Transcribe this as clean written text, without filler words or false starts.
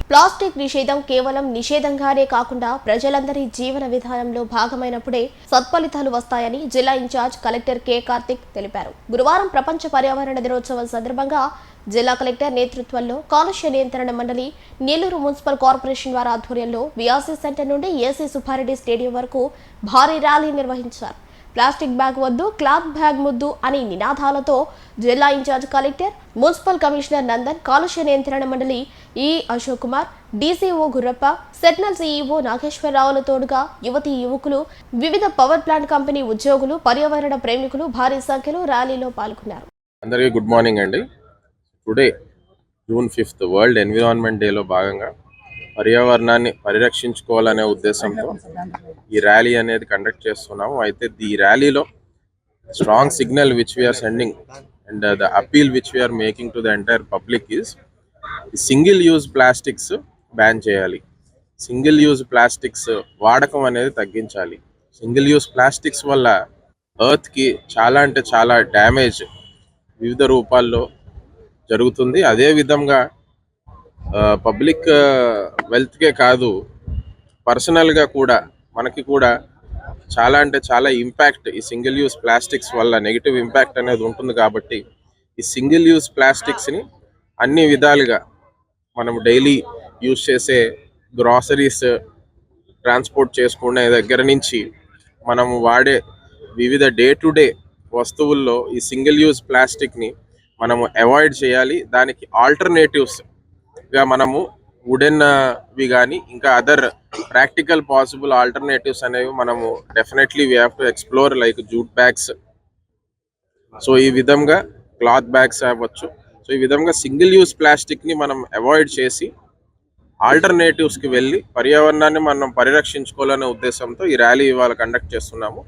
Plastic నిషేధం కేవలం నిషేధంగానే కాకుండా ప్రజలందరి జీవన విధానంలో భాగమైనప్పుడే సత్ఫలితాలు వస్తాయని జిల్లా ఇన్ఛార్జ్ కలెక్టర్ కె కార్తిక్ తెలిపారు. గురువారం ప్రపంచ పర్యావరణ దినోత్సవం సందర్భంగా జిల్లా కలెక్టర్ నేతృత్వంలో కాలుష్య నియంత్రణ మండలి, నెల్లూరు మున్సిపల్ కార్పొరేషన్ వారి ఆధ్వర్యంలో బీఆర్సీ సెంటర్ నుండి ఏసీ సుబ్బారెడ్డి స్టేడియం వరకు భారీ ర్యాలీ నిర్వహించారు. ప్లాస్టిక్ బ్యాగ్ వద్దు, క్లాత్ బ్యాగ్ ముద్దు అనే నినాదాలతో జిల్లా in charge collector, municipal commissioner Nandan, కాలుష్య నియంత్రణ మండలి ఈ అశోక్ కుమార్, డీసీఓ గుర్రప్ప, సెట్నల్ సీఈఓ నాగేశ్వరరావుల తోడుగా యువతీ యువకులు, వివిధ పవర్ ప్లాంట్ కంపెనీ ఉద్యోగులు, పర్యావరణ ప్రేమికులు భారీ సంఖ్యలో ర్యాలీలో పాల్గొన్నారు. అందరికీ గుడ్ మార్నింగ్ అండి. Today June 5th world environment డేలో భాగంగా పర్యావరణాన్ని పరిరక్షించుకోవాలనే ఉద్దేశంతో ఈ ర్యాలీ అనేది కండక్ట్ చేస్తున్నాము. అయితే ఈ ర్యాలీలో strong signal which we are sending and the appeal which we are making to the entire public is single use plastics ban చేయాలి. సింగిల్ యూజ్ ప్లాస్టిక్స్ వాడకం అనేది తగ్గించాలి. సింగిల్ యూజ్ ప్లాస్టిక్స్ వల్ల ఎర్త్కి చాలా అంటే చాలా డ్యామేజ్ వివిధ రూపాల్లో జరుగుతుంది. అదే విధంగా పబ్లిక్ వెల్త్కే కాదు, పర్సనల్గా కూడా మనకి కూడా చాలా అంటే చాలా ఇంపాక్ట్ ఈ సింగిల్ యూజ్ ప్లాస్టిక్స్ వల్ల నెగిటివ్ ఇంపాక్ట్ అనేది ఉంటుంది. కాబట్టి ఈ సింగిల్ యూజ్ ప్లాస్టిక్స్ని అన్ని విధాలుగా మనం డైలీ యూజ్ చేసే గ్రాసరీస్ ట్రాన్స్పోర్ట్ చేసుకునే దగ్గర నుంచి మనం వాడే వివిధ డే టు డే వస్తువుల్లో ఈ సింగిల్ యూజ్ ప్లాస్టిక్ని మనము అవాయిడ్ చేయాలి. దానికి ఆల్టర్నేటివ్స్గా మనము వుడెన్వి కానీ ఇంకా అదర్ ప్రాక్టికల్ పాసిబుల్ ఆల్టర్నేటివ్స్ అనేవి మనము definitely we have to explore, like jute bags, so ఈ విధంగా క్లాత్ బ్యాగ్స్ అవ్వచ్చు. సో ఈ విధంగా సింగిల్ యూజ్ ప్లాస్టిక్ని మనం అవాయిడ్ చేసి ఆల్టర్నేటివ్స్కి వెళ్ళి పర్యావరణాన్ని మనం పరిరక్షించుకోవాలనే ఉద్దేశంతో ఈ ర్యాలీ ఇవాళ కండక్ట్ చేస్తున్నాము.